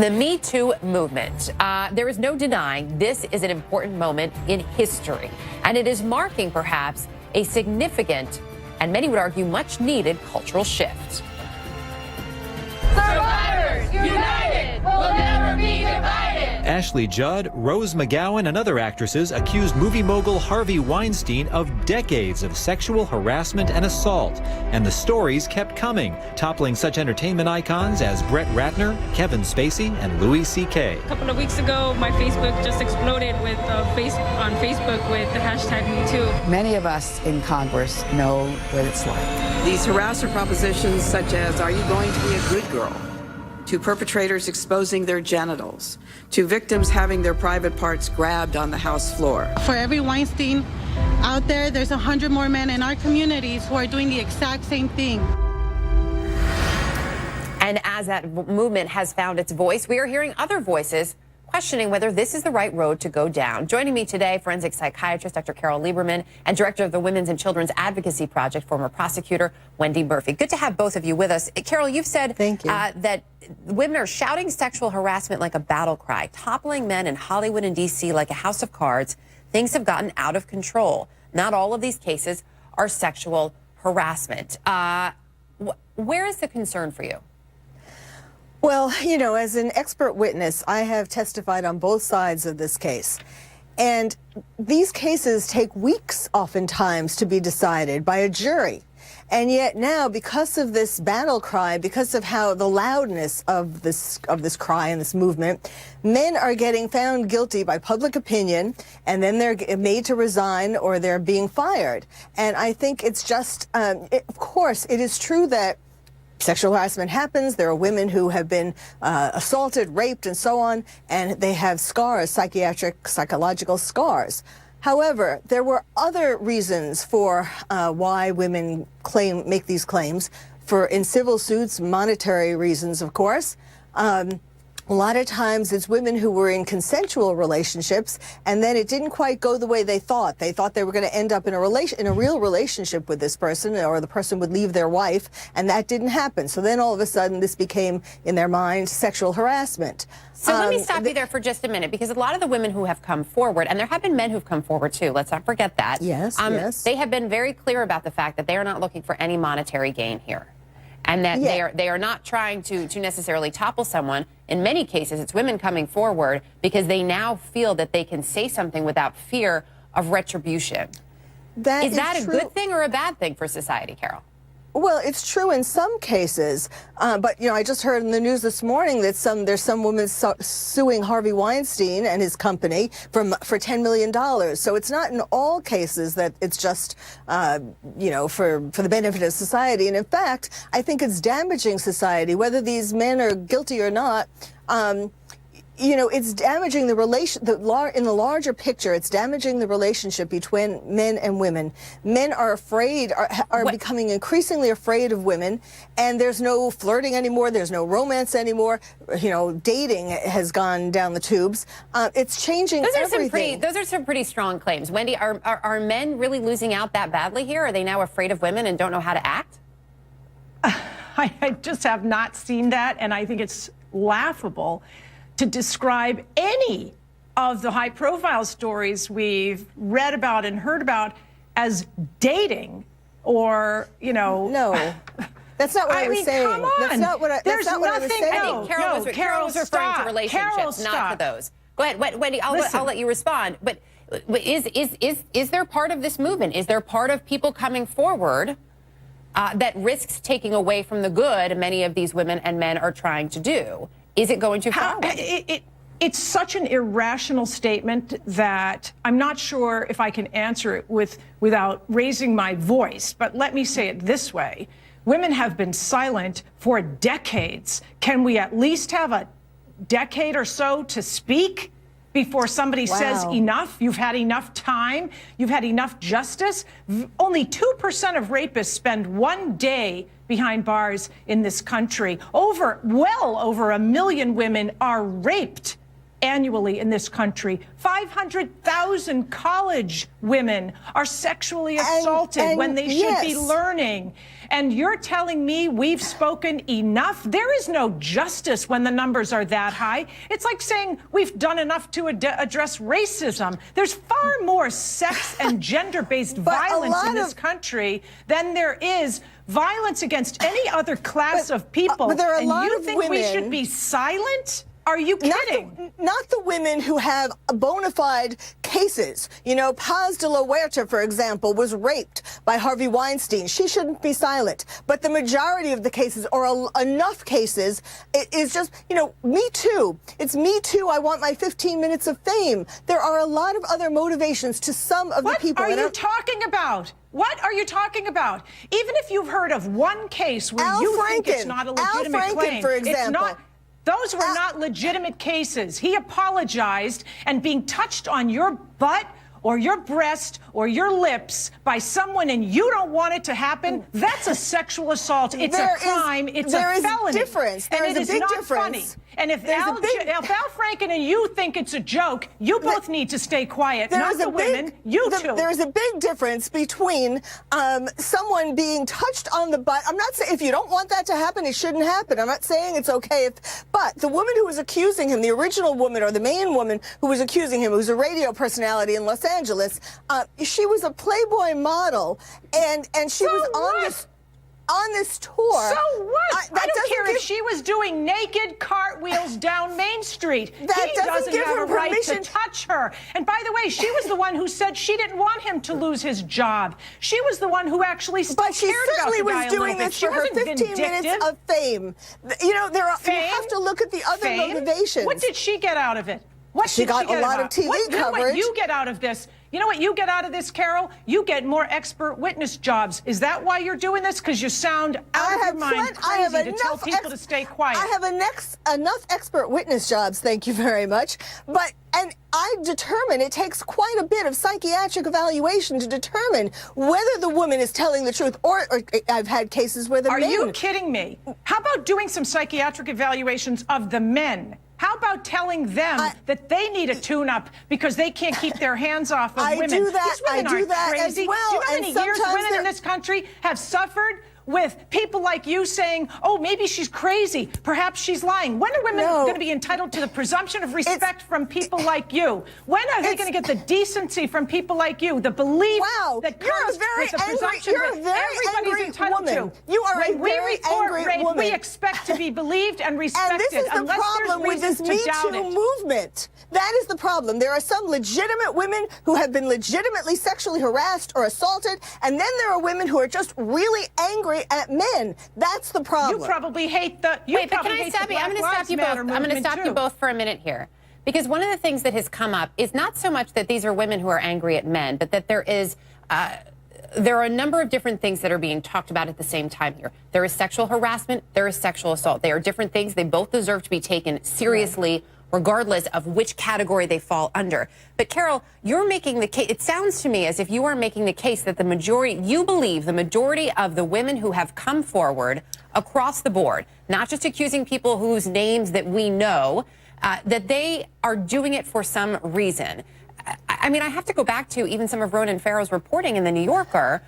The Me Too movement. There is no denying this is an important moment in history, and it is marking perhaps a significant and many would argue much needed cultural shift. Survivors united will never be divided. Ashley Judd, Rose McGowan, and other actresses accused movie mogul Harvey Weinstein of decades of sexual harassment and assault. And the stories kept coming, toppling such entertainment icons as Brett Ratner, Kevin Spacey, and Louis C.K. A couple of weeks ago, my Facebook just exploded with on Facebook with the hashtag #MeToo. Many of us in Congress know what it's like. These harasser propositions such as, are you going to be a good girl? To perpetrators exposing their genitals, to victims having their private parts grabbed on the House floor. For every Weinstein out there, there's 100 more men in our communities who are doing the exact same thing. And as that movement has found its voice, we are hearing other voices questioning whether this is the right road to go down. Joining me today, forensic psychiatrist Dr. Carole Lieberman and director of the Women's and Children's Advocacy Project, former prosecutor Wendy Murphy. Good to have both of you with us. Carole, you've said that women are shouting sexual harassment like a battle cry, toppling men in Hollywood and D.C. like a house of cards. Things have gotten out of control. Not all of these cases are sexual harassment. Where is the concern for you? Well, you know, as an expert witness, I have testified on both sides of this case. And these cases take weeks oftentimes to be decided by a jury. And yet now, because of this battle cry, because of how the loudness of this cry and this movement, men are getting found guilty by public opinion, and then they're made to resign or they're being fired. And I think it's just, of course, it is true that sexual harassment happens. There are women who have been assaulted, raped, and so on, and they have scars, psychological scars. However, there were other reasons for why women make these claims. In civil suits, monetary reasons, of course. A lot of times it's women who were in consensual relationships, and then it didn't quite go the way they thought. They thought they were going to end up in a real relationship with this person, or the person would leave their wife, and that didn't happen. So then all of a sudden this became, in their mind, sexual harassment. So let me stop you there for just a minute, because a lot of the women who have come forward, and there have been men who've come forward too, let's not forget that. Yes, yes. They have been very clear about the fact that they are not looking for any monetary gain here. And that they are not trying to necessarily topple someone. In many cases, it's women coming forward because they now feel that they can say something without fear of retribution. Is that a good thing or a bad thing for society, Carole? Well, it's true in some cases, but, you know, I just heard in the news this morning that there's some women suing Harvey Weinstein and his company for $10 million. So it's not in all cases that it's just, you know, for the benefit of society. And in fact, I think it's damaging society, whether these men are guilty or not. You know, it's damaging the in the larger picture, it's damaging the relationship between men and women. Men are afraid, are becoming increasingly afraid of women, and there's no flirting anymore, there's no romance anymore. You know, dating has gone down the tubes. It's changing everything. Those are some pretty strong claims. Wendy, are men really losing out that badly here? Are they now afraid of women and don't know how to act? I just have not seen that, and I think it's laughable to describe any of the high-profile stories we've read about and heard about as dating, or, you know. No, that's not what I was saying. Come on. That's not what I was saying. I think Carole was referring to relationships, not to those. Go ahead, Wendy. I'll let you respond. But is there part of this movement? Is there part of people coming forward that risks taking away from the good many of these women and men are trying to do? Is it going too far? It's such an irrational statement that I'm not sure if I can answer it without raising my voice. But let me say it this way. Women have been silent for decades. Can we at least have a decade or so to speak before somebody says enough? You've had enough time. You've had enough justice. Only 2% of rapists spend one day behind bars in this country. Well over 1 million women are raped annually in this country. 500,000 college women are sexually assaulted when they should be learning. And you're telling me we've spoken enough? There is no justice when the numbers are that high. It's like saying we've done enough to address racism. There's far more sex and gender-based violence in this country than there is violence against any other class of people. But there are a lot you of think we women- should be silent? Are you kidding? Not the women who have bona fide cases. You know, Paz de la Huerta, for example, was raped by Harvey Weinstein. She shouldn't be silent. But the majority of the cases, or enough cases, it is just, you know, Me Too. It's Me Too. I want my 15 minutes of fame. There are a lot of other motivations to some of the people. What are you talking about? What are you talking about? Even if you've heard of one case where Al you Franken. think it's not a legitimate Al Franken, claim, for example. it's not. Those were not legitimate cases. He apologized, and being touched on your butt or your breast or your lips by someone and you don't want it to happen, that's a sexual assault. It's a crime. It's a felony. There is a difference. There is a big difference. Funny. And if Al Franken and you think it's a joke, you both need to stay quiet. Not the women, you two. There's a big difference between someone being touched on the butt. I'm not saying if you don't want that to happen, it shouldn't happen. I'm not saying it's okay. But the woman who was accusing him, the original woman or the main woman who was accusing him, who's a radio personality in Los Angeles, she was a Playboy model, and she was on this tour. So what? I don't care if she was doing naked cartwheels down Main Street. He doesn't have a right to touch her. And by the way, she was the one who said she didn't want him to lose his job. She was the one who actually cared about the guy a little bit. But she certainly was doing this for her 15 minutes of fame. You know, you have to look at the other motivations. What did she get out of it? She got a lot of TV coverage. You know what you get out of this? You know what you get out of this, Carole? You get more expert witness jobs. Is that why you're doing this? Because you sound out of your mind crazy to tell people to stay quiet. I have enough expert witness jobs, thank you very much. And I determine it takes quite a bit of psychiatric evaluation to determine whether the woman is telling the truth, or I've had cases where the men... Are you kidding me? How about doing some psychiatric evaluations of the men? How about telling them that they need a tune-up because they can't keep their hands off of women? Do that. These women aren't crazy. As well. Do you know how many years women in this country have suffered with people like you saying, oh, maybe she's crazy, perhaps she's lying? When are women going to be entitled to the presumption of respect from people like you? When are they going to get the decency from people like you, the belief that comes with the presumption that everybody's entitled to? You are when we report rape, we expect to be believed and respected. And this is the problem with this Me Too movement. That is the problem. There are some legitimate women who have been legitimately sexually harassed or assaulted, and then there are women who are just really angry at men. That's the problem. You probably hate the. Wait, but can I stop you? I'm going to stop you both. I'm going to stop you both for a minute here, because one of the things that has come up is not so much that these are women who are angry at men, but that there are a number of different things that are being talked about at the same time here. There is sexual harassment. There is sexual assault. They are different things. They both deserve to be taken seriously, regardless of which category they fall under. But Carole, you're making the case, it sounds to me as if you are making the case that you believe the majority of the women who have come forward across the board, not just accusing people whose names that we know, that they are doing it for some reason. I mean, I have to go back to even some of Ronan Farrow's reporting in The New Yorker.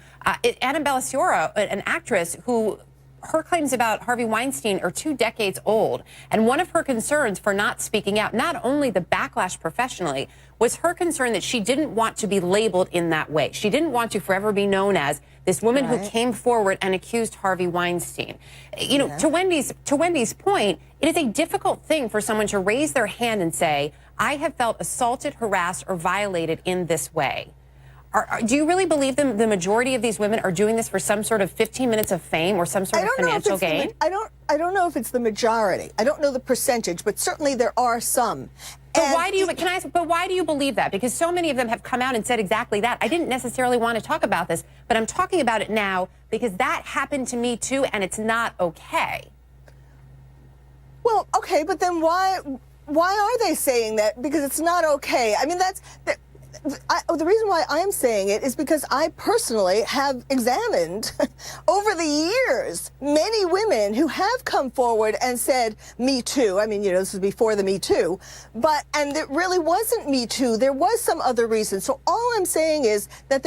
Annabella Sciorra, an actress who her claims about Harvey Weinstein are 2 decades old. And one of her concerns for not speaking out, not only the backlash professionally, was her concern that she didn't want to be labeled in that way. She didn't want to forever be known as this woman who came forward and accused Harvey Weinstein. You know, to Wendy's point, it is a difficult thing for someone to raise their hand and say, I have felt assaulted, harassed, or violated in this way. Do you really believe the majority of these women are doing this for some sort of 15 minutes of fame or some sort of financial gain? I don't know if it's the majority. I don't know the percentage, but certainly there are some. But why do you? Can I ask? But why do you believe that? Because so many of them have come out and said exactly that. I didn't necessarily want to talk about this, but I'm talking about it now because that happened to me too, and it's not okay. Well, okay, but then why are they saying that? Because it's not okay. I mean, the reason why I'm saying it is because I personally have examined over the years many women who have come forward and said, Me Too. I mean, this was before the Me Too. And it really wasn't Me Too. There was some other reason. So all I'm saying is that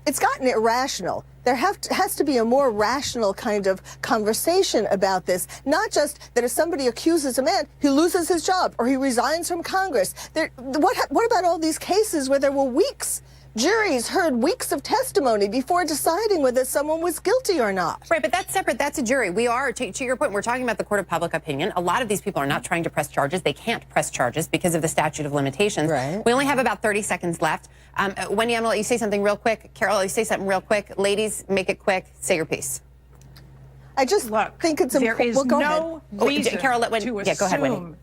it's gotten irrational. There has to be a more rational kind of conversation about this, not just that if somebody accuses a man, he loses his job or he resigns from Congress. What about all these cases where there were weeks? Juries heard weeks of testimony before deciding whether someone was guilty or not. Right, but that's separate. That's a jury. We are, to your point, we're talking about the court of public opinion. A lot of these people are not trying to press charges. They can't press charges because of the statute of limitations. Right. We only have about 30 seconds left. Wendy, I'm going to let you say something real quick. Carole, you say something real quick. Ladies, make it quick. Say your piece. I just think it's important. There is no reason Carole, to assume. Yeah, go ahead, Wendy.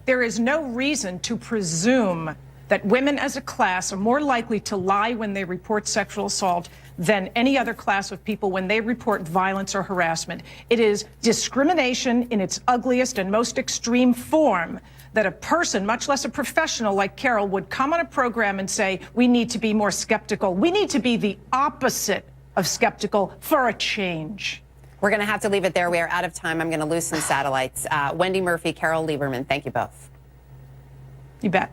There is no reason to presume that women as a class are more likely to lie when they report sexual assault than any other class of people when they report violence or harassment. It is discrimination in its ugliest and most extreme form that a person, much less a professional like Carole, would come on a program and say, we need to be more skeptical. We need to be the opposite of skeptical for a change. We're going to have to leave it there. We are out of time. I'm going to lose some satellites. Wendy Murphy, Carole Lieberman, thank you both. You bet.